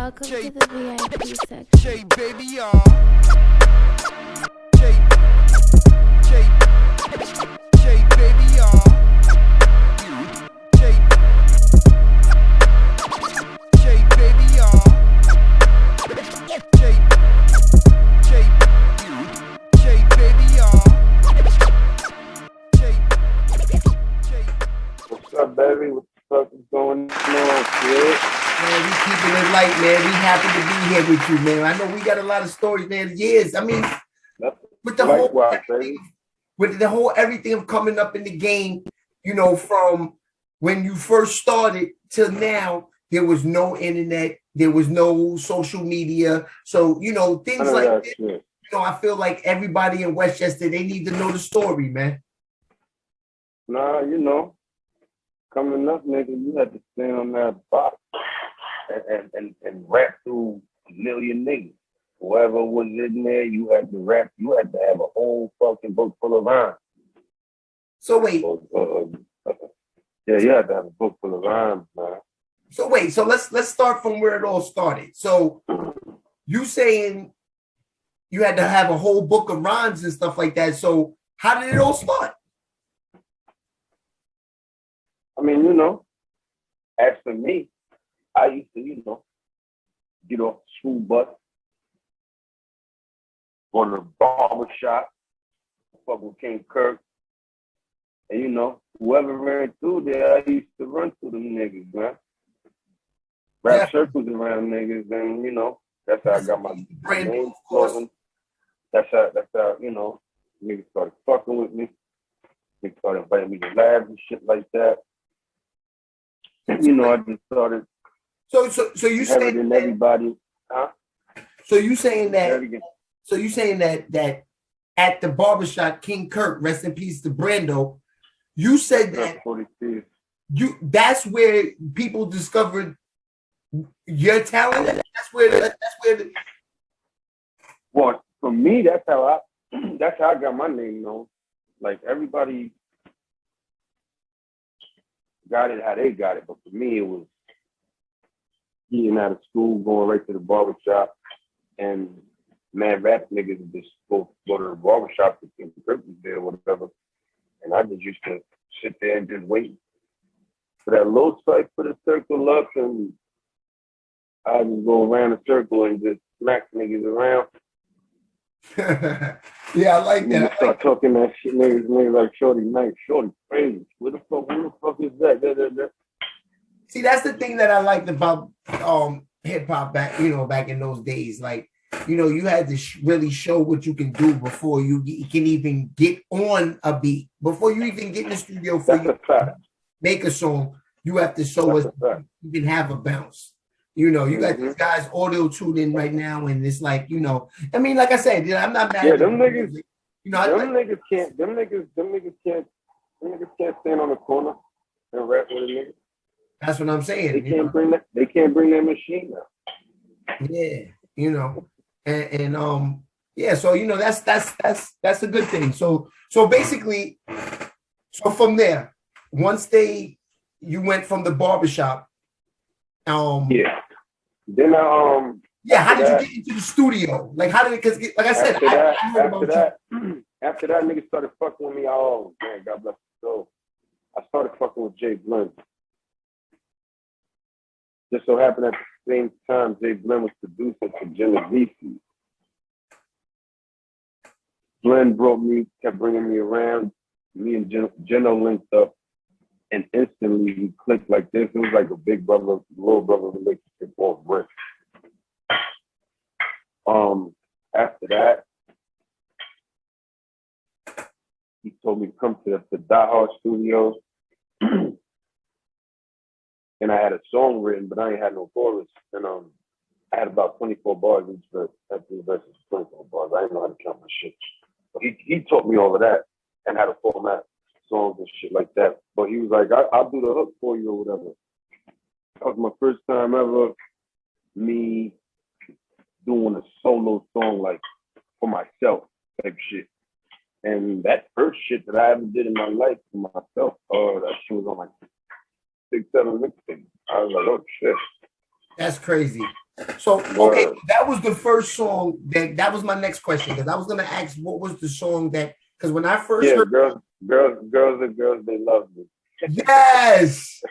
Welcome to the VIP section. Sheababy, Sheababy, What's up, baby? What the fuck is going on, kid? Man, we keeping it light, man. We happy to be here with you, man. I know we got a lot of stories, man. Years. I mean, with the whole everything of coming up in the game, you know, from when you first started till now, there was no internet, there was no social media. So, you know, things like this, you know, I feel like everybody in Westchester, they need to know the story, man. Nah, you know, coming up, nigga, you had to stand on that box and rap through a million niggas. Whoever was in there, you had to rap. You had to have a whole fucking book full of rhymes. So wait. Yeah, you had to have a book full of rhymes, man. So wait, so let's start from where it all started. So you saying you had to have a whole book of rhymes and stuff like that. So how did it all start? I mean, you know, as for me, I used to, you know, get off the school bus, go to the barber shop, fuck with King Kirk, and you know, whoever ran through there, I used to run through them niggas, man. Rap circles around niggas, and you know, that's how I got my name floating. That's how, you know, niggas started fucking with me. Niggas started inviting me to labs and shit like that. You know, I just started. So you saying that everybody, huh? So you saying that at the barbershop, King Kirk, rest in peace to Brando, you said that that's where people discovered your talent. Well, for me, that's how I got my name known. Like everybody got it how they got it, but for me, it was getting out of school, going right to the barbershop, and man, rap niggas would just go to the barbershop to get the there or whatever. And I just used to sit there and just wait for that low site for the circle up, and I just go around the circle and just smack niggas around. Yeah, I like that. Start talking that shit, niggas like Shorty nice, Shorty crazy. Who the fuck is that? See, that's the thing that I liked about hip hop back in those days. Like, you know, you had to really show what you can do before you can even get on a beat. Before you even get in the studio for you make a song, you have to show us you can have a bounce. You know, you got these guys audio tuned in right now, and it's like, you know, I mean, like I said, I'm not mad. Yeah, them niggas, you know, them niggas can't stand on the corner and rap with a nigga. That's what I'm saying. They can't bring that machine out. Yeah, you know, and yeah, so you know that's a good thing. So basically, so from there, once you went from the barbershop, yeah. Then how did you get into the studio? Like how did it? Because like I said, after that, niggas started fucking with me. Oh man, God bless his soul. I started fucking with Jay Blend. Just so happened at the same time, Jay Blend was producer for Jadakiss. Blend kept bringing me around. Me and Jenno linked up, and instantly we clicked like this. It was like a big brother, little brother relationship off brick. After that, he told me to come to the Die Hard Studios. And I had a song written, but I ain't had no chorus. And I had about 24 bars each verse. After the verse was 24 bars. I didn't know how to count my shit. But he taught me all of that and how to format songs and shit like that. But he was like, I'll do the hook for you or whatever. That was my first time ever me doing a solo song like for myself type shit. And that first shit that I ever did in my life for myself, that shit was on like 6, 7 mixtapes. I was like, oh shit. That's crazy. So okay, that was the first song that was my next question, because I was gonna ask what was the song that, because when I first heard girls and girls, they love me. Yes.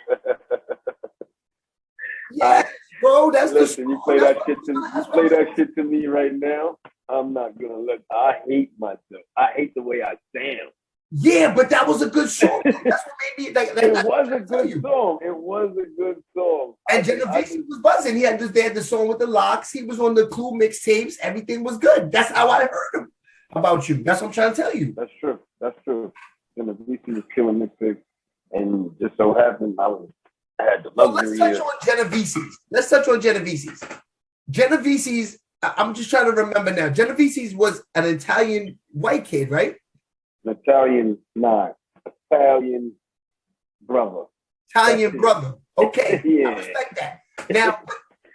Yes, bro. That's listen, you play that shit to me. You play that shit to me right now. I'm not gonna let. I hate myself. I hate the way I sound. Yeah, but that was a good song. That's what made me like. It was a good song. It was a good song. And Jadakiss was buzzing. They had the song with the LOX. He was on the Clue mixtapes. Everything was good. That's how I heard him about you. That's what I'm trying to tell you. That's true. That's true. Jadakiss was killing mixtapes, and just so happened I had the luxury. Let's touch on Jadakiss. Let's touch on Jadakiss. Jadakiss. I'm just trying to remember now. Jadakiss was an Italian white kid, right? Italian brother. Italian brother. Okay. Yeah. I respect that. Now,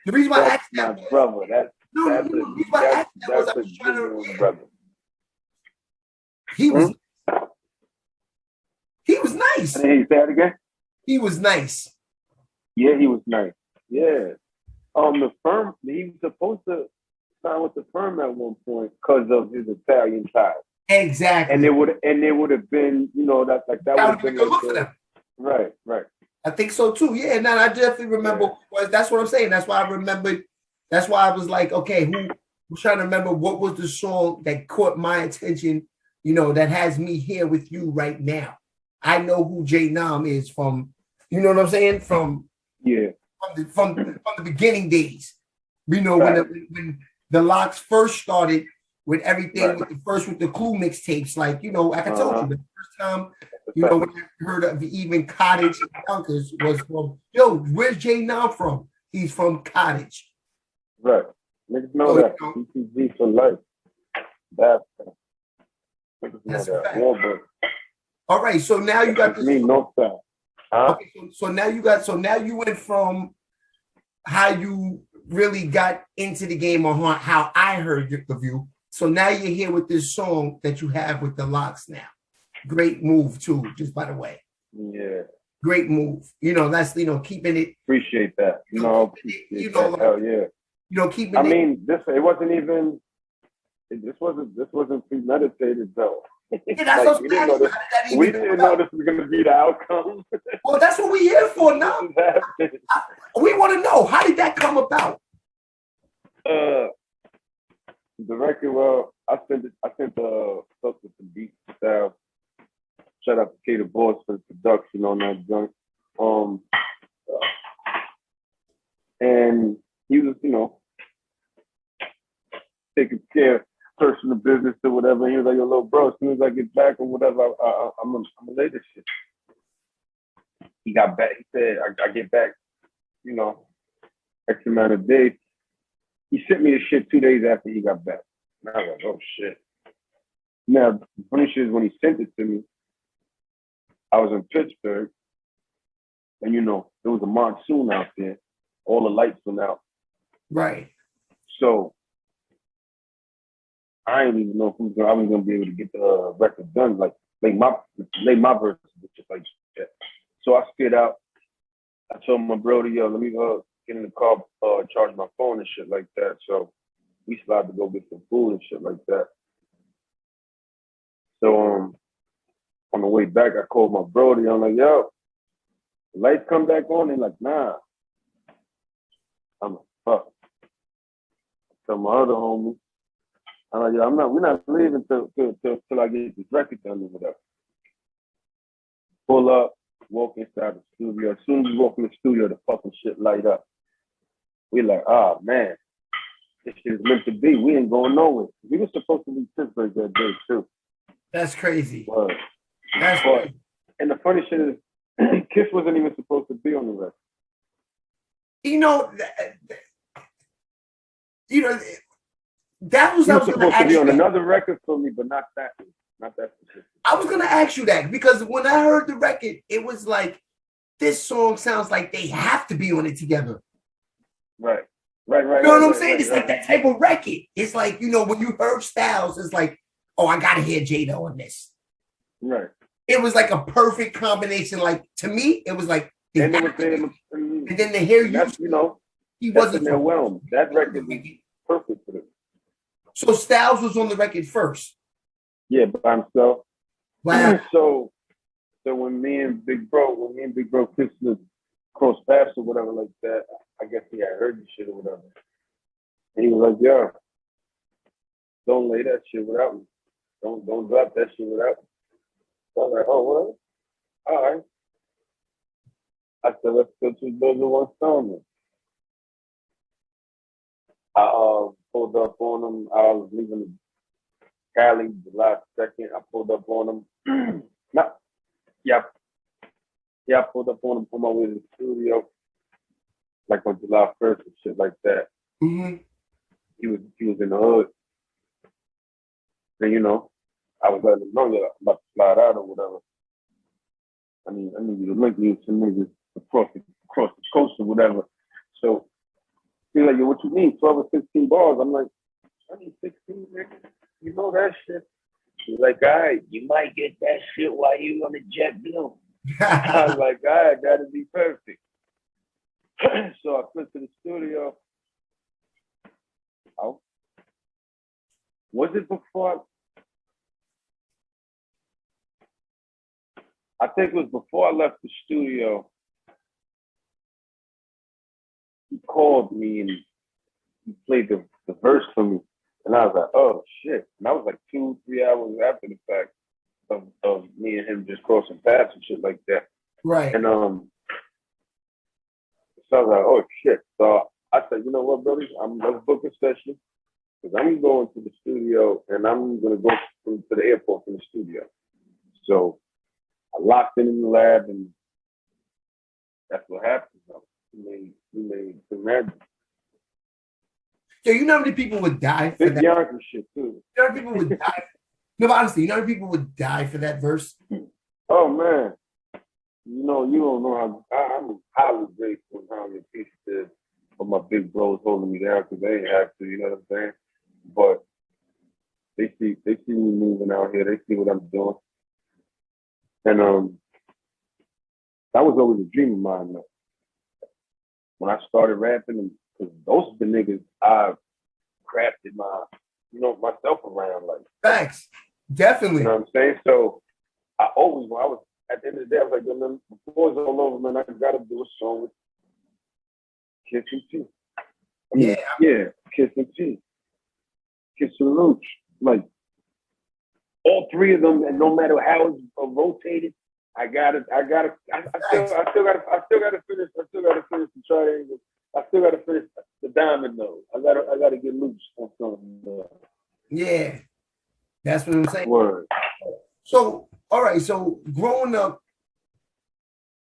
the reason why I asked that was, brother. The reason why I asked that was I was trying to brother. He was nice. I didn't hear you say that again. He was nice. Yeah, he was nice. Yeah. The firm, he was supposed to sign with the firm at one point because of his Italian ties. Exactly. And it would have been, that would have been good look for them. Right. I think so too. Yeah, and I definitely remember. That's what I'm saying. That's why I remembered. That's why I was like, okay, I'm trying to remember what was the song that caught my attention, that has me here with you right now. I know who J Nam is from, you know what I'm saying? From the beginning days. When the LOX first started with everything, with the Clue mixtapes, like, like I told you, the first time, when I heard of even Cottage in Yonkers was from, where's J Nam from? He's from Cottage. Right. Niggas know that. CTG for life. That's a fact. All right, so now you got this. Me, no time. Okay, so now you went from how you really got into the game or how I heard of you. So now you're here with this song that you have with the LOX now. Great move too, just by the way. Yeah. Great move. That's keeping it. Appreciate that. Hell yeah. Keeping I mean, this wasn't premeditated though. Yeah, that's we didn't know this was gonna be the outcome. Well, that's what we're here for now. We want to know, how did that come about? The record, I sent the stuff with the beat style. Shout out to K the Boss for the production on that joint. And he was, taking care, personal business or whatever. And he was like, yo, little bro, as soon as I get back or whatever, I'm gonna lay this shit. He got back. He said, I get back, X amount of days. He sent me the shit 2 days after he got back. And I was like, oh shit. Now, the funny shit is when he sent it to me, I was in Pittsburgh, and it was a monsoon out there. All the lights went out. Right. So I didn't even know if I was gonna be able to get the record done, like lay my verses, just like that. So I spit out. I told my brother, yo, let me get in the car, charge my phone and shit like that. So we slide to go get some food and shit like that. So on the way back, I called my brother. I'm like, yo, the lights come back on. They're like, nah. I'm like, fuck. So my other homie, I'm like, yo, we're not leaving till I get this record done or whatever. Pull up, walk inside the studio. As soon as we walk in the studio, the fucking shit light up. We like, oh man, this shit is meant to be. We ain't going nowhere. We were supposed to be Pittsburgh that day too. That's crazy. That's crazy. And the funny shit is, Kiss wasn't even supposed to be on the record. That was supposed to be on another record for me, but not that specific. I was gonna ask you that because when I heard the record, it was like, this song sounds like they have to be on it together. Right. You know what I'm saying? It's like that type of record. It's like, when you heard Styles, it's like, oh, I gotta hear Jada on this. Right. It was like a perfect combination. Like, to me, it was like, and then to hear you. He That's wasn't in their realm. That record was perfect for them. So Styles was on the record first. Yeah, by himself. Wow. So when me and Big Bro Christmas crossed paths or whatever like that, I guess he had heard the shit or whatever. And he was like, "Yo, don't lay that shit without me. Don't drop that shit without me." So I was like, "Oh, what? All right." I said, "Let's go to Builder One Stone then." I pulled up on him. I was leaving Cali July 2nd. I pulled up on him. I pulled up on him on my way to the studio, like on July 1st and shit like that. Mm-hmm. He was in the hood. And I was letting him know that I'm about to slide out or whatever. I need you to link me with some niggas across the coast or whatever. So he's like, "Yo, what you mean? 12 or 16 bars?" I'm like, "I need 16, nigga. You know that shit." He's like, "All right, you might get that shit while you on the jet bill." I was like, "All right, that'd be perfect." So I went to the studio. Oh, was it before? I think it was before I left the studio. He called me and he played the verse for me. And I was like, "Oh, shit." And that was like 2-3 hours after the fact of me and him just crossing paths and shit like that. Right. And so I was like, "Oh, shit." So I said, "You know what, brother? Let's book a session because I'm going to the studio and I'm going to go to the airport from the studio." So I locked in the lab and that's what happened. We made the magic. So you know how many people would die for that? Yonkers shit too. You know how many people would die? No, honestly, you know how many people would die for that verse? Oh man, you don't know how I'm highly grateful and highly appreciative for my big bros holding me down because they ain't have to. You know what I'm saying? But they see me moving out here. They see what I'm doing, and that was always a dream of mine. Though. When I started rapping, because those are the niggas I crafted myself around. Like Facts, definitely. You know what I'm saying? So I always, when I was at the end of the day, I was like, "Man, before it's all over, man, I gotta do a song with Kiss and T." Kiss and T, Kiss and Looch, like all three of them, and no matter how it's rotated, I still gotta finish the triangle. I still gotta finish the diamond though. I gotta get loose on something. Yeah, that's what I'm saying. Word. So, all right. So, growing up,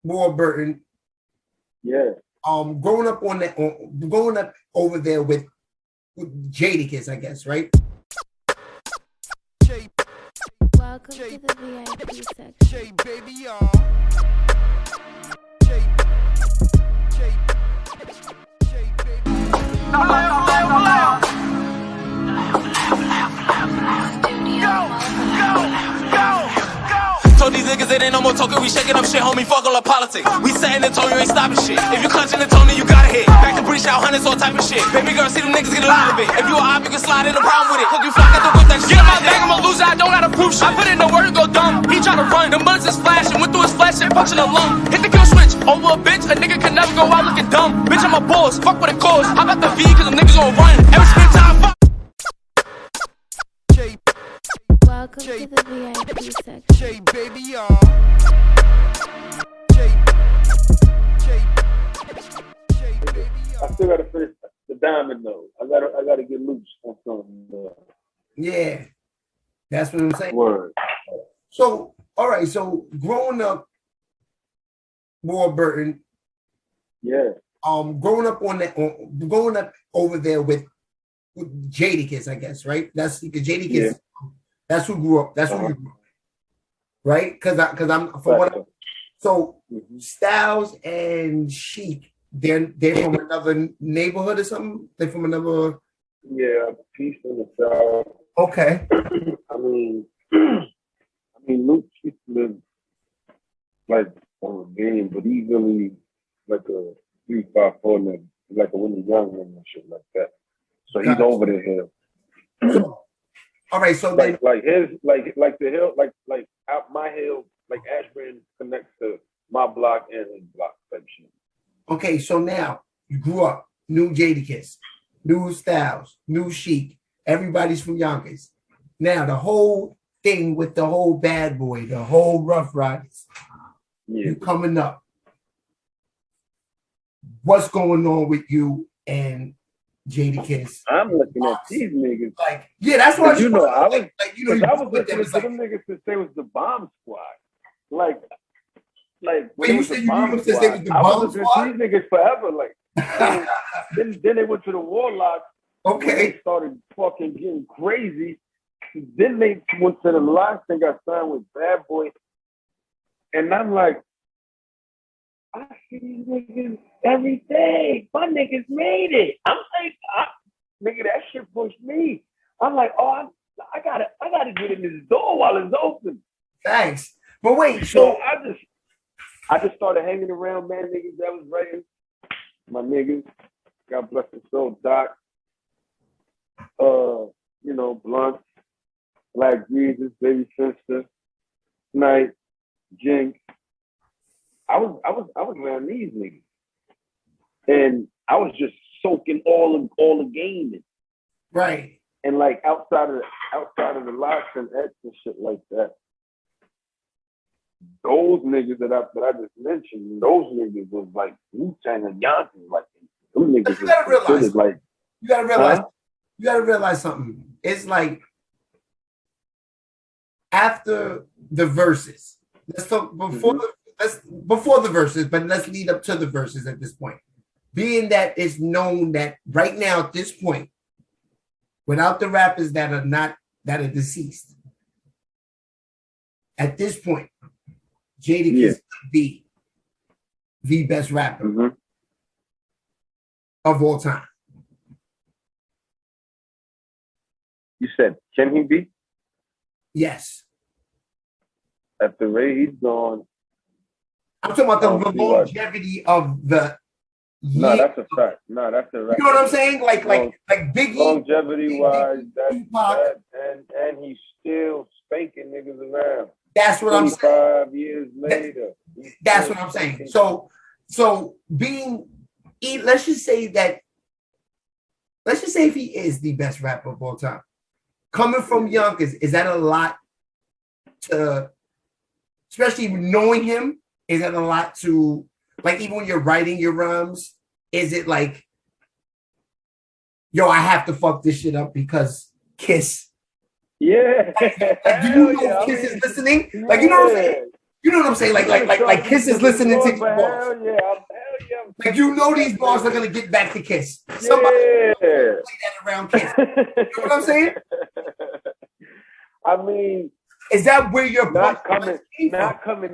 Warburton. Yeah. Growing up over there with Jadakiss, I guess, right? Welcome to the VIP section. Sheababy, Told these niggas it ain't no more talking, we shaking up shit, homie, fuck all the politics. We setting the tone, you ain't stopping shit. If you clutching the tone, then you gotta hit. Back to breach out, hundreds, all type of shit. Baby girl, see them niggas get a lot of it. If you a op, you can slide in, no problem with it. Hook you flock at the whip, that shit. Get in my bag, I'm a loser, I don't gotta prove shit. I put in the word, go dumb. He try to run, the bullets is flashing, went through his flesh, shit, punching a lung. Hit the kill switch, over a bitch, a nigga can never go out looking dumb. Bitch, I'm a boss, fuck what it costs. I got the V, cause them niggas gon' run. Every spin time, fuck. Welcome to the VIP section. Sheababy, I still gotta finish the diamond though. I gotta get loose on something. Yeah, that's what I'm saying. Word. So, all right. So, growing up, Warburton. Yeah. Growing up over there with Jadakiss, I guess, right? That's Jadakiss. Yeah. That's who grew up. That's who you grew up, right? Because I'm from what. So Styles and Sheik, they're from another neighborhood or something. They're from another. Yeah, piece in the South. Okay. I mean, Luke used to live like on a game, but he really like a 3-5-4 in like a really young nigga and shit like that. So he's over the hill. So, all right, so then like the hill, like out my hill, like Ashburn connects to my block and his block type shit. Okay, so now you grew up, new Jadakiss, new Styles, new Chic. Everybody's from Yonkers. Now the whole thing with the whole bad boy, the whole Rough Riders, you coming up. What's going on with you and Jadakiss? I'm looking at these niggas. Like, yeah, that's what you know. I was I was listening to them niggas since they was the Bomb Squad. Like when you said you knew them since they was the I Bomb was Squad? these niggas forever. Like then they went to the Warlocks. Okay. They started fucking getting crazy. Then they went to the LOX and got signed with Bad Boy. And I'm like, I see these niggas every day. My niggas made it. I'm like, nigga, that shit pushed me. I'm like, oh, I gotta get in this door while it's open. Thanks. But wait, so I just started hanging around mad niggas that was writing. My niggas, God bless his soul, Doc. You know, Blunt, Black Jesus, Baby Sister, Night, Jinx. I was around these niggas, and I was just soaking all the game in. Right. And like outside of the LOX and X and shit like that, those niggas that I just mentioned, those niggas was like Wu-Tang and Yonkers, like them niggas. You gotta realize, like you gotta realize something. It's like after the verses. Let's talk before the verses, but let's lead up to the verses at this point. Being that it's known that right now at this point, without the rappers that are deceased, at this point, Jadakiss could be the best rapper of all time. You said, can he be? Yes. At the rate he's gone. I'm talking about the longevity of the year. No, that's a fact. No, that's a fact. You know what I'm saying? Like Biggie. Longevity wise, and he's still spanking niggas around. That's what I'm saying. 25 years later. That's what I'm saying. So let's just say if he is the best rapper of all time, coming from Yonkers, is that a lot to, especially knowing him, is that a lot to, like, even when you're writing your rhymes, is it like, yo, I have to fuck this shit up because Kiss? Yeah. Like, do you know if Kiss is listening? Like, you know what I'm saying? You know what I'm saying? Like Kiss is listening to these bars. Hell yeah. Like, you know these bars are gonna get back to Kiss. Somebody play that around Kiss. You know what I'm saying? I mean, is that where you're not coming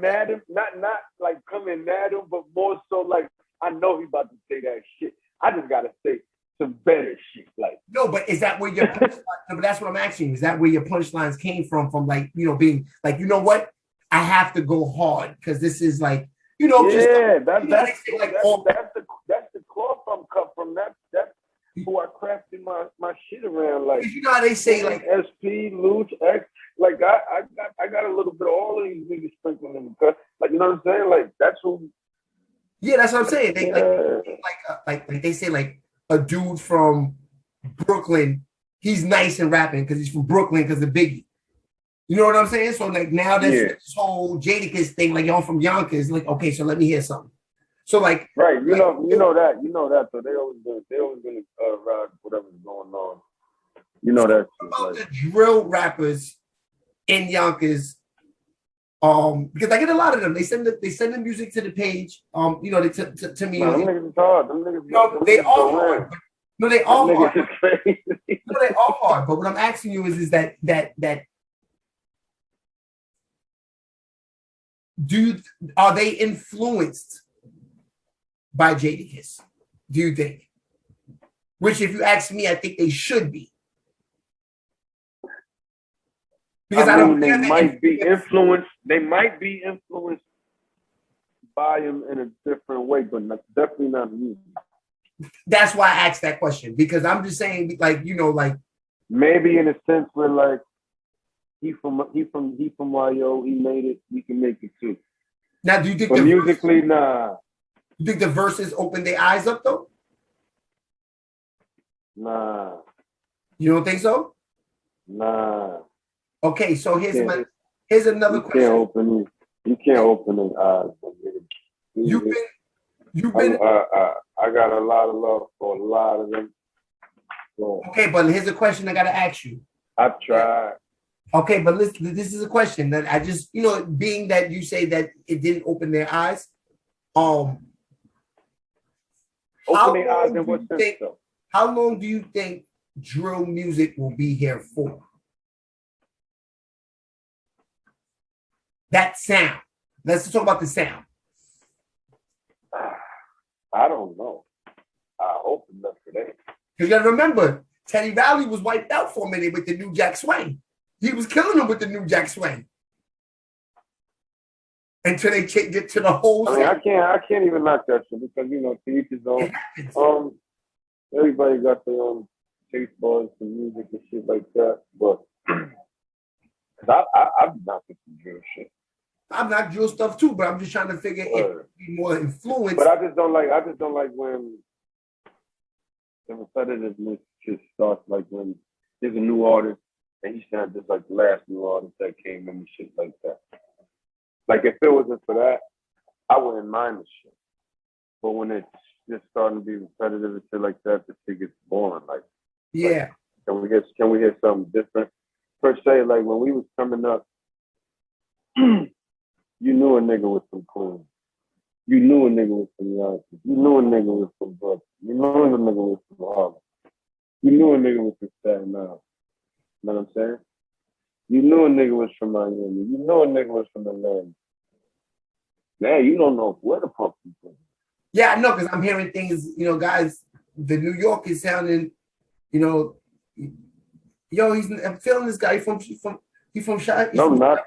at him, not like coming at him, but more so like I know he's about to say that shit. I just gotta say some better shit. Like no, but is that where your punchline? No, but that's what I'm asking you. Is that where your punchlines came from? From like, you know, being like, you know what? I have to go hard because this is like, you know, that's the cloth I'm cut from. That's who I crafted my shit around. Like, you know how they say like SP, Luch, X. Like I got a little bit of all of these niggas sprinkled in the cut. Like, you know what I'm saying? Like that's who. Yeah, that's what I'm saying. They like they say like a dude from Brooklyn, he's nice and rapping because he's from Brooklyn because of Biggie. You know what I'm saying? So like now this whole Jadakiss thing, like y'all from Yonkers, like okay, so let me hear something. So like right, you know that. So they always gonna ride whatever's going on. You know that. About the drill rappers in Yonkers, because I get a lot of them. They send the music to the page. You know, to me. Them niggas is hard. Them niggas. No, they all hard. No, they all hard. Crazy. No, they all hard. But what I'm asking you is that are they influenced by Jadakiss? Do you think? Which, if you ask me, I think they should be. Because I don't they might be influenced. They might be influenced by him in a different way, but definitely not music. that's why I asked that question, because I'm just saying, like, you know, like maybe in a sense where like he from YO, he made it, we can make it too. Now, do you think but musically, nah. You think the verses open their eyes up though? Nah. You don't think so? Nah. Okay, so here's another question. You can't open his eyes. I got a lot of love for a lot of them. So, okay, but here's a question I gotta ask you. I've tried. Okay, but listen, this is a question that I just, you know, being that you say that it didn't open their eyes, open their eyes in what sense though? How long do you think drill music will be here for? That sound. Let's talk about the sound. I don't know. I hope enough today. Because you gotta remember, Teddy Riley was wiped out for a minute with the New Jack Swing. He was killing them with the New Jack Swing. Until they get to the whole. I mean, I can't even knock that shit because, you know, to each his own. Everybody got their own taste buds and music and shit like that. But because I'm not into drill shit. I'm not drill stuff too, but I'm just trying to figure if it be more influence. But I just don't like when the repetitiveness just starts, like when there's a new artist and he sounds just like the last new artist that came in and shit like that. Like if it wasn't for that, I wouldn't mind the shit. But when it's just starting to be repetitive and shit like that, the shit gets boring. Like, yeah. Like, can we hear something different? Per se, like when we was coming up, you knew a nigga was from Queens. You knew a nigga was from Yonkers. You knew a nigga was from Brooklyn. You knew a nigga was from Harlem. You knew a nigga was from Staten Island. You know what I'm saying? You knew a nigga was from Miami. You knew a nigga was from Atlanta. Now you don't know where the fuck you from. Yeah, I know, because I'm hearing things, you know, guys, the New York is sounding, you know, yo, I'm feeling this guy from Shy. No, that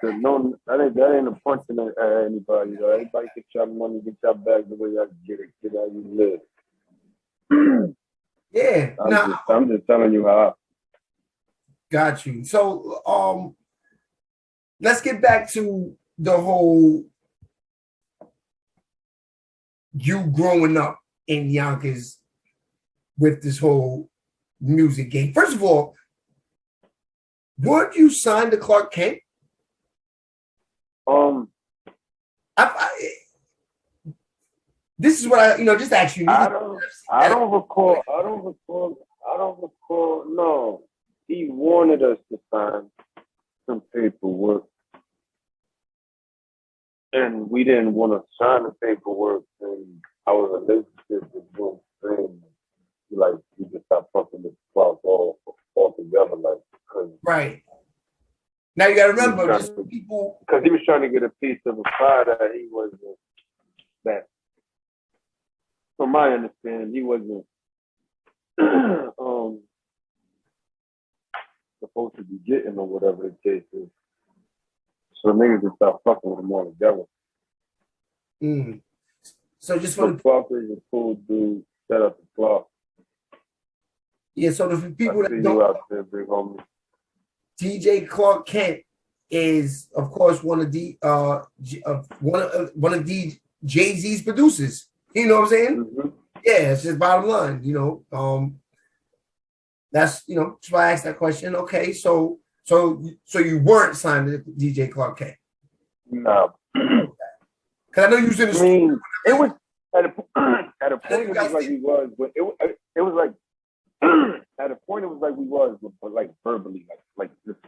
ain't a punch at anybody. Though. Everybody get your money, get your bag the way y'all get it, get how you live. Yeah, I'm just telling you how. Got you. So, let's get back to the whole you growing up in Yonkers with this whole music game. First of all, weren't you signed to Clark Kent? This is what I, you know, just ask you. I don't recall. No, he wanted us to sign some paperwork, and we didn't want to sign the paperwork. And our relationship was doing things like we just stopped fucking with Clark all together, like. Right. Now you got to remember, just people, because he was trying to get a piece of a pie that he wasn't. That, from my understanding, he wasn't supposed to be getting or whatever the case is. So niggas just start fucking with him all together. So just for the Clark is a cool dude. Set up the Clark. Yeah. So the people that don't out there, big homie. DJ Clark Kent is, of course, one of Jay-Z's producers. You know what I'm saying? Mm-hmm. Yeah, it's just bottom line. You know, that's, you know, that's why I asked that question. Okay, so you weren't signed to DJ Clark Kent? No. Because I know you was in the studio. It was at a point. It was like we was, but it was like. At a point, it was like we was, but like verbally, like just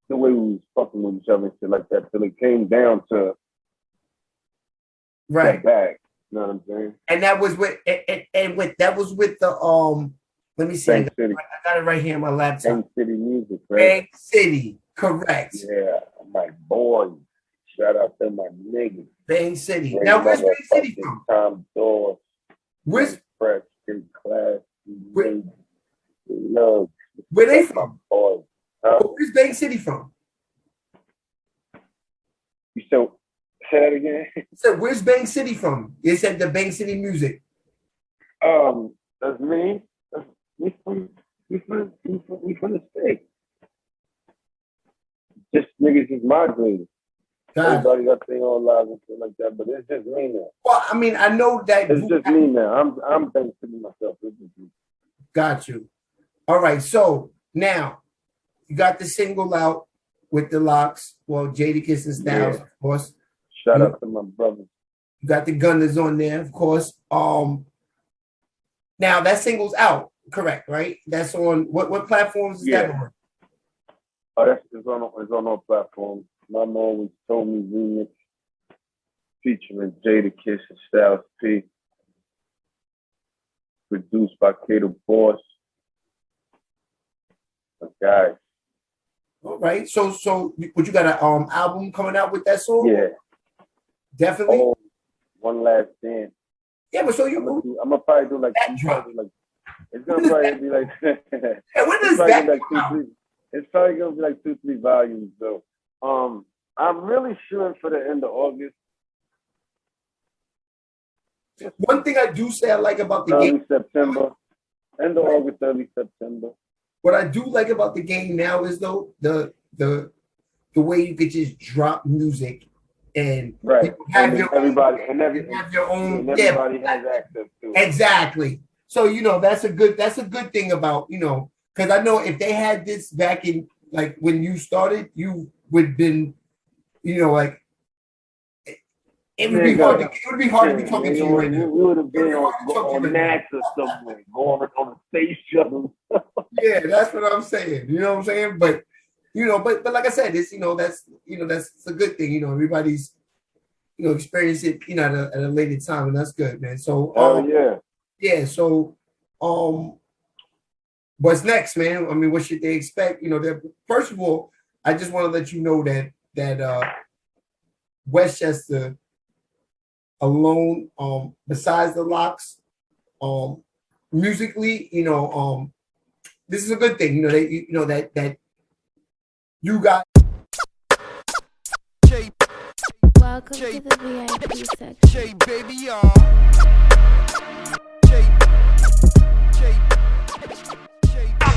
the way we was fucking with each other and shit like that, till it came down to right that bag. You know what I'm saying? And that was with the Let me see. I got it right here on my laptop. Bang City Music, right? Bang City, correct. Yeah, my boy. Shout out to my niggas. Bang City. Great. Now, where's Bang City from? Tom Dawes. Where's Fresh, Good Class. Where they from? Where's Bang City from? You say that again? So where's Bang City from? You said the Bang City Music. That's me. We from the state. Just niggas is migrated. Everybody got their own lives and shit like that, but it's just me now. Well, I mean, I know that it's just me now. I'm benefiting myself. Got you. All right, so now you got the single out with the LOX. Well, Jadakiss and Styles, of course. Shout out to my brothers. You got the Gunners on there, of course. Now that single's out, correct? Right? That's on what platforms is that on? Oh, it's on all platforms. My mom always told me remix featuring Jadakiss and Styles P. Produced by Kato Boss. Guys. All right. So would you got an album coming out with that song? Yeah. Definitely. Oh, One Last Dance. Yeah, but so I'm gonna probably do like that drop. It's gonna probably be like yeah, when does that it's probably gonna be like 2-3 volumes though. I'm really shooting for the end of August. One thing I do say I like about the game, September, end of August, early September. What I do like about the game now is though the way you could just drop music and have your everybody own, have your own. And everybody has access to it. Exactly. So that's a good thing about because I know if they had this back in like when you started, you would have been like. It would be hard. It would be hard to be talking to you right now. We would have been on NASA somewhere, going on a space shuttle. Yeah, that's what I'm saying. You know what I'm saying? But but like I said, it's that's a good thing. Everybody's experience it at a later time, and that's good, man. So yeah. So what's next, man? I mean, what should they expect? First of all, I just want to let you know that Westchester alone, besides the LOX, musically, this is a good thing. That you got. Welcome to the VIP section. Sheababy,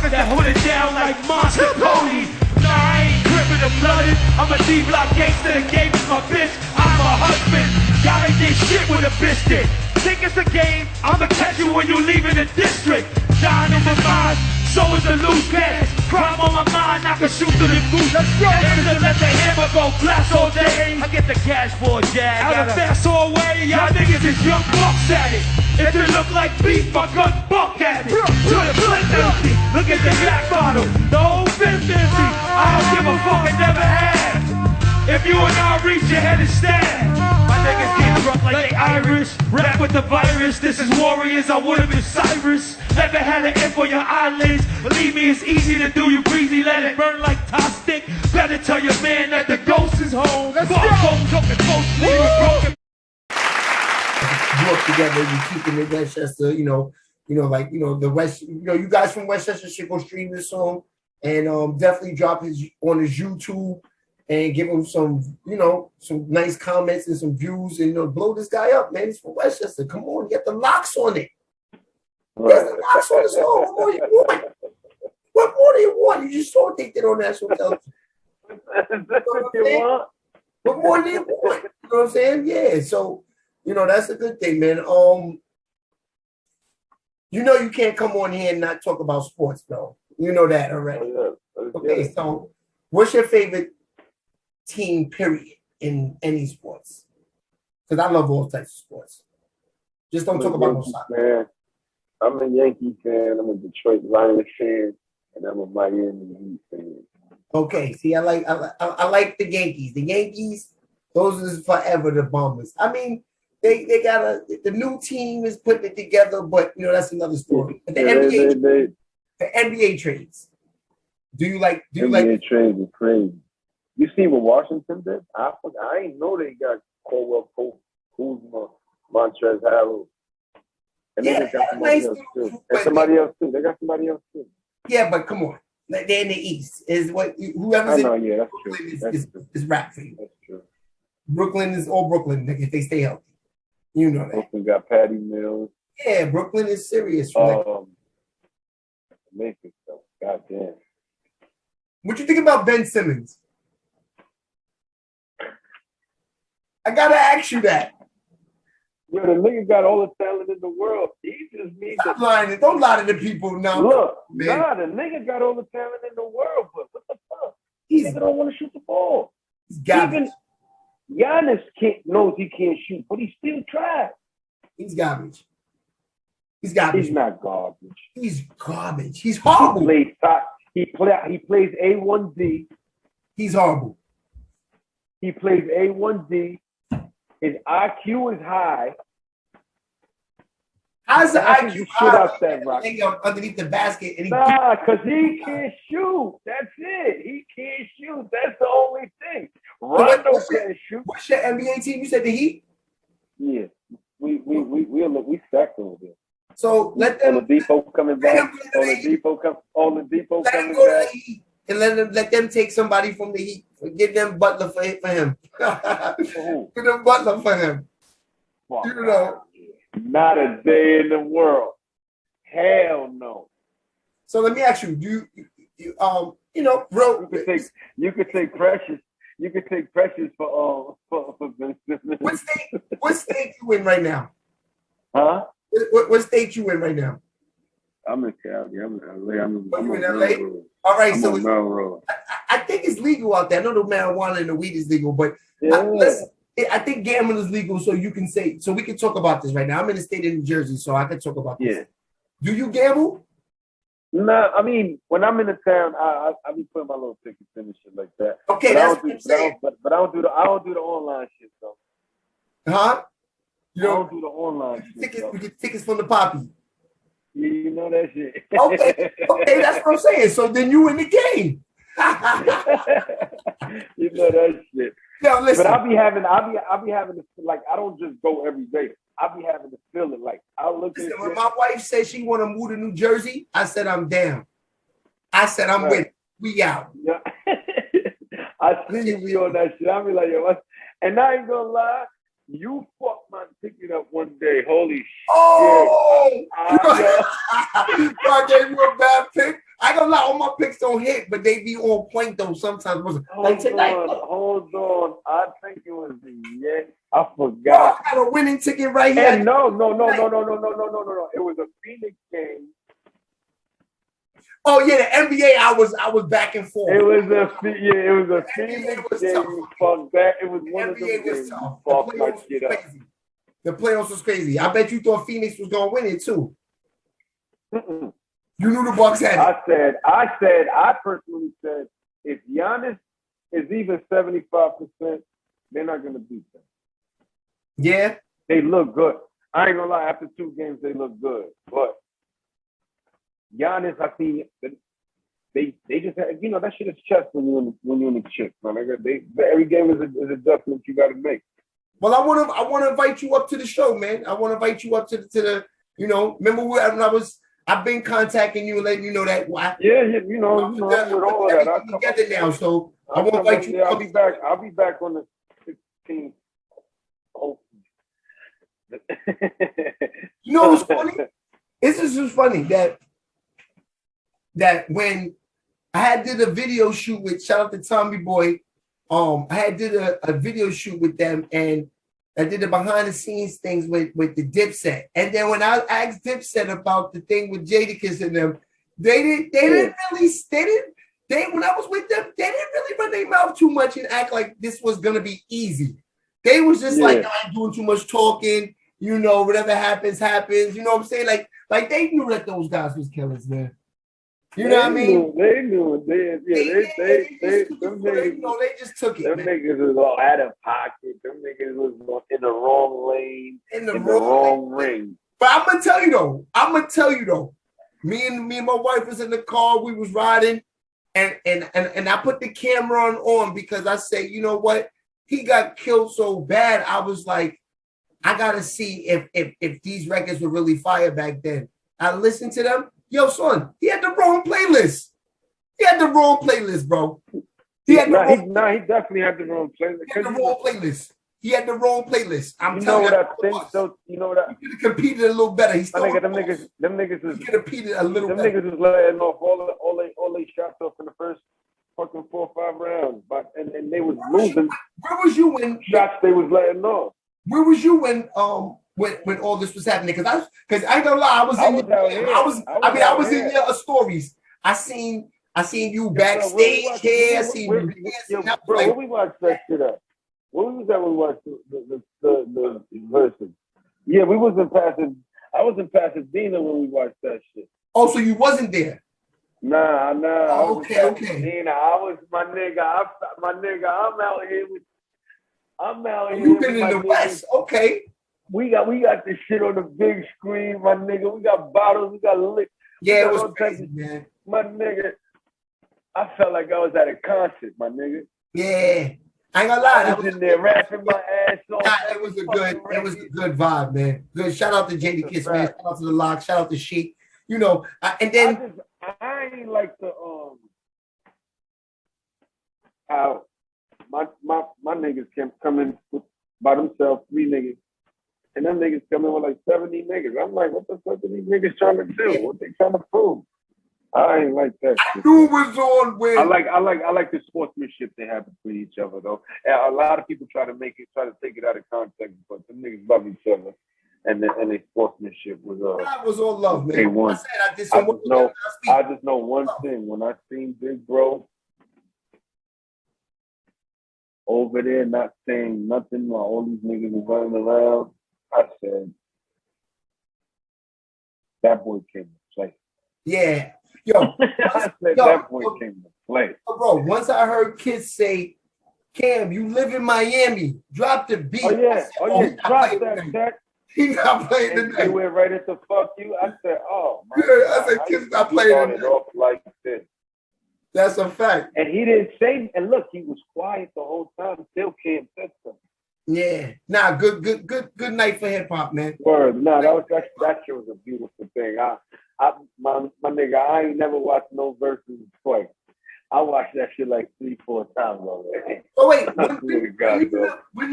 that hold it down like monster ponies. Nah, I ain't gripping the blooded. I'm a D-block gangster, the game is my bitch. I'm a husband, gotta get shit with a biscuit. Think it's a game, I'ma catch you when you leaving the district. Dying on my mind, so is a loose gas. Crime on my mind, I can shoot through the goose. Let's go! Aim to let the hammer go blast all day. I get the cash for a jag. Out of fast all way, y'all niggas is young bucks at it. If it look like beef, my gun buck at it. To the clip empty, look at the black bottle. The whole fifth empty. I don't give a fuck, I never have. If you and I reach your head and stand. My niggas get drunk like they Irish. Rap with the virus, this is Warriors, I would've been Cyrus. Never had an F on your eyelids. Believe me, it's easy to do you breezy, let it burn like top stick. Better tell your man that the ghost is home. Let's go! Work together, you keeping it Westchester, the West, you guys from Westchester should go stream this song and definitely drop his on his YouTube and give him some, some nice comments and some views and blow this guy up, man. He's from Westchester. Come on, get the LOX on it. Get the LOX on the song. What more do you want? What more do you want? You just saw they did on national television. What more do you want? You know what I'm saying? Yeah. So. That's a good thing, man. You can't come on here and not talk about sports, though. You know that already. Okay, so what's your favorite team, period, in any sports? Because I love all types of sports. Just don't talk about no soccer. I'm a Yankee fan. I'm a Detroit Lions fan, and I'm a Miami Heat fan. Okay, see, I like the Yankees. The Yankees, those are forever the Bombers. I mean. They got the new team is putting it together, but that's another story. But the NBA trades. Do you like NBA trades are crazy. You see what Washington did? I ain't know they got Caldwell Pope, Kuzma, Montrezl Harrell. And they got somebody else too. And somebody else too. They got somebody else too. Yeah, but come on. They're in the East. Is what whoever's in Brooklyn is rap for you. That's true. Brooklyn is all Brooklyn if they stay healthy. You know that. Brooklyn got Patty Mills. Yeah, Brooklyn is serious. Memphis though. Goddamn. What you think about Ben Simmons? I gotta ask you that. Yo, the nigga got all the talent in the world. He just needs Stop lying. Don't lie to the people now. Look, man. nah, the nigga got all the talent in the world, but what the fuck? He's Nigga don't want to shoot the ball. garbage. Even Giannis knows he can't shoot, but he still tries. He's garbage. He's garbage. He's not garbage. He's garbage. He's horrible. He plays A1D. He's horrible. He plays A1D. His IQ is high. How's the IQ shit high? out that rock. Underneath the basket. And Nah, because he can't shoot. That's it. He can't shoot. That's the only thing. Rondo can't shoot. What's your NBA team? You said the Heat? Yeah. We stacked over there. So let them. Oladipo coming back. Oladipo coming back. And let them take somebody from the Heat. Give them Butler for him. Give them Butler for him. Fuck. You know. Not a day in the world. Hell no. So let me ask you, bro. You could take Precious. You could take Precious for What state you in right now? Huh? What state you in right now? I'm in Cali. I'm in LA. You in LA? All right, I'm so on Melrose. I think it's legal out there. I know the marijuana and the weed is legal, but I think gambling is legal, so you can say, so we can talk about this right now. I'm in the state of New Jersey, so I can talk about this. Yeah. Do you gamble? No, I mean, when I'm in the town, I be putting my little tickets in and shit like that. Okay, that's what I'm saying. But I don't do the online shit though. Huh? I don't do the online shit. We get tickets from the poppy. Yeah, you know that shit. Okay, that's what I'm saying. So then you in the game. You know that shit. Yo, listen. But I'll be having to, like, I don't just go every day. I'll be having to feel it. Like, I'll look at when my wife said she want to move to New Jersey, I said I'm down. I said I'm with it. We out. Yeah. I see you be on that shit. I'll be like, yo, what? And I ain't gonna lie, you fucked my ticket up one day. Holy shit. Oh! I gave you a bad pick. I ain't gonna lie, all my picks don't hit, but they be on point though sometimes. Hold on. I think it was I forgot. I got a winning ticket right here. And no. It was a Phoenix game. Oh yeah, the NBA. I was back and forth. It was a Phoenix game. Fuck that. It was one of them games. Fuck my shit up. The playoffs was crazy. I bet you thought Phoenix was gonna win it too. Mm-mm. You knew the Bucks had it. I personally said, if Giannis is even 75%, they're not gonna beat them. Yeah, they look good. I ain't gonna lie. After 2 games, they look good. But Giannis, I think they just have, that shit is chess when you're in the chip, man. Every game is a adjustment you got to make. Well, I want to invite you up to the show, man. I want to invite you up to the remember when I've been contacting you and letting you know that. Yeah, with all of that. I'm together now, so I want to invite you. Yeah, I'll be back. I'll be back on the 16th. Oh. You know what's funny? This is just funny that when I had did a video shoot with, shout out to Tommy Boy, I had did a video shoot with them, and I did the behind the scenes things with the Dipset. And then when I asked Dipset about the thing with Jadakiss and them, when I was with them, they didn't really run their mouth too much and act like this was gonna be easy. They was just like, I ain't doing too much talking, whatever happens. You know what I'm saying? Like they knew that those guys was killers, man. You know what I mean? They knew. They just took it. Them niggas was all out of pocket. Them niggas was in the wrong lane, in the wrong ring. But I'm gonna tell you though. Me and my wife was in the car. We was riding, and I put the camera on because I said, you know what? He got killed so bad. I was like, I gotta see if these records were really fire back then. I listened to them. Yo, son, he had the wrong playlist. Bro. He definitely had the wrong playlist. He had the wrong playlist. He had the wrong playlist. You know what I think? So you know what I? He could have competed a little better. He's still them niggas is. He could have competed a little better. Them niggas was letting off all they shots off in the first fucking 4 or 5 rounds, but and they was losing. Where was you when shots they was letting off? Where was you when all this was happening? Because I ain't gonna lie, I was in your stories. I seen you backstage here. I seen you. Bro, where we watched that shit at? Where we was at when we watched the verses? Yeah, we was in Pasadena. I was in Pasadena when we watched that shit. Oh, so you wasn't there? Nah. Oh, okay. I was my nigga. I'm out here with. You've been in the West, okay? We got this shit on the big screen, my nigga. We got bottles, we got liquor. Yeah, it was crazy, man. My nigga, I felt like I was at a concert, my nigga. Yeah, I ain't gonna lie. I was in there rapping my ass off. It was a good vibe, man. Good. Shout out to Jadakiss, man. Shout out to the LOX. Shout out to Sheik. You know, and then I ain't like the how my niggas can come in by themselves, 3 niggas. And them niggas come in with like 70 niggas. I'm like, what the fuck are these niggas trying to do? What they trying to prove? I ain't like that. I knew it was on with. I like the sportsmanship they have between each other though. And a lot of people try to take it out of context, but the niggas love each other, and their sportsmanship was that was all love, man. I just know one thing. When I seen Big Bro over there not saying nothing while all these niggas was running around, I said, that boy came to play. Yeah. Yo. That boy came to play. Bro, once I heard kids say, Cam, you live in Miami, drop the beat. Oh, yeah. Drop that. He not playing tonight. He went right into fuck you. I said, oh, man. Yeah, I said, kids not playing tonight. Off like this. That's a fact. And he didn't say, and look, he was quiet the whole time. Still can't say something. Yeah, nah, good night for hip hop, man. Word, nah, that shit was a beautiful thing. My nigga, I ain't never watched no verses twice. I watched that shit like 3-4 times already. Oh wait, when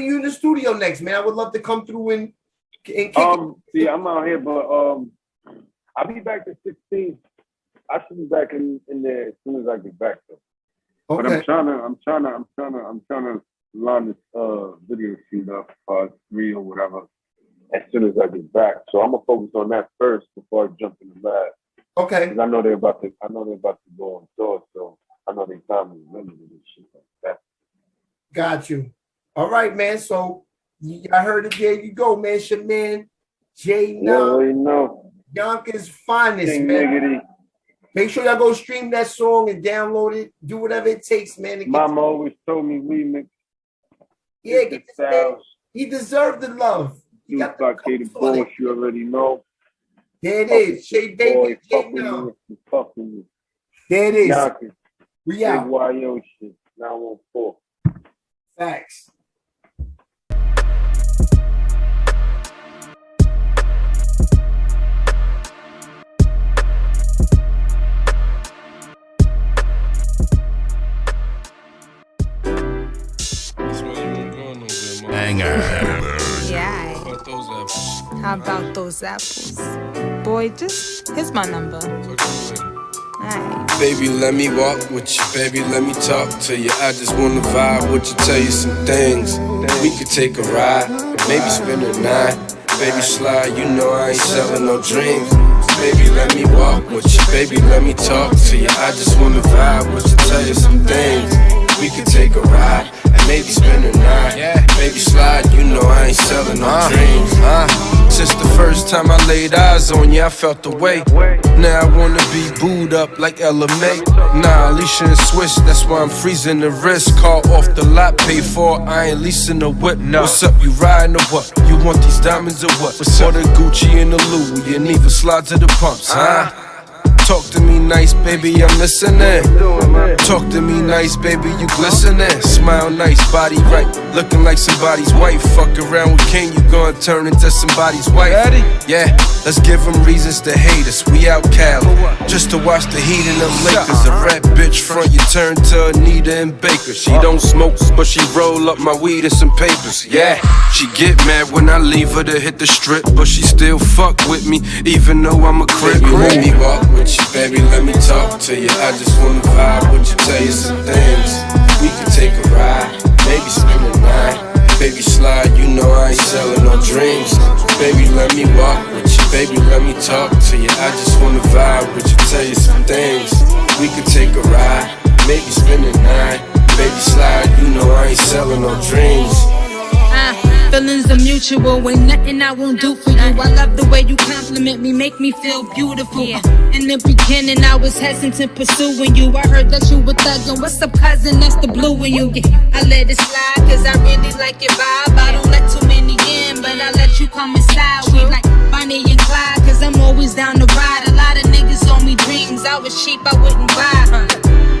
you in the studio next, man? I would love to come through and kick it. See, I'm out here, but I'll be back at 16. I should be back in there as soon as I get back though. Okay. But I'm trying to line this video shoot up 3 or whatever as soon as I get back. So I'm gonna focus on that first before I jump in the lab. Okay. Because I know they're about to go on tour, so I know they time to remember this shit like that. Got you. All right, man. So I heard it. There you go, man. It's your man, Jay. No. Yonkers finest, King man. Niggity. Make sure y'all go stream that song and download it. Do whatever it takes, man. Mama always told me remix. Yeah, get this man. He deserved the love. He got the Boss, you already know. There it is. Sheababy. There it is. Yonkers. We out. Big YO shit. 914. Facts. Yeah. How about those apples? Boy, just here's my number. Alright. Baby, let me walk with you. Baby, let me talk to you. I just wanna vibe with you, tell you some things. We could take a ride, maybe spend a night. Baby, slide, you know I ain't selling no dreams. Baby, let me walk with you. Baby, let me talk to you. I just wanna vibe with you, tell you some things. We could take a ride and maybe spend a night. Baby, slide, you know I ain't selling no dreams. Since the first time I laid eyes on you, I felt the way. Now I wanna be booed up like LMA. Nah, Alicia and Swiss, that's why I'm freezing the wrist. Call off the lot, pay for it, I ain't leasing the whip. What's up, you riding or what? You want these diamonds or what? Or the Gucci and the Louis, and even slide to the pumps, huh? Talk to me nice, baby, I'm listening. Talk to me nice, baby, you glistening. Smile nice, body right, looking like somebody's wife. Fuck around with King, you gon' turn into somebody's wife. Yeah, let's give them reasons to hate us. We out Cali, just to watch the Heat and them Lakers. A rap bitch front, you turn to Anita and Baker. She don't smoke, but she roll up my weed and some papers. Yeah, she get mad when I leave her to hit the strip, but she still fuck with me, even though I'm a crip. Baby, let me walk with you, baby, let me talk to you. I just wanna vibe with you, tell you some things. We can take a ride, maybe spend the night. Baby, slide, you know I ain't selling no dreams. Baby, let me walk with you, baby, let me talk to you. I just wanna vibe with you, tell you some things. We can take a ride, maybe spend the night. Baby, slide, you know I ain't selling no dreams. Feelings are mutual, ain't nothing I won't do for you. I love the way you compliment me, make me feel beautiful. In the beginning, I was hesitant pursuing you. I heard that you were thugging. What's up, cousin? That's the blue in you. I let it slide, cause I really like your vibe. I don't let too many in, but I let you come inside. We like Bonnie and Clyde, cause I'm always down to ride. A lot of niggas owe me dreams. I was cheap, I wouldn't buy.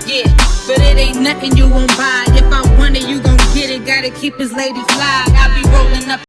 Yeah, but it ain't nothing you won't buy. If I want it, you gon' get it. Gotta keep his lady fly. I be rolling up.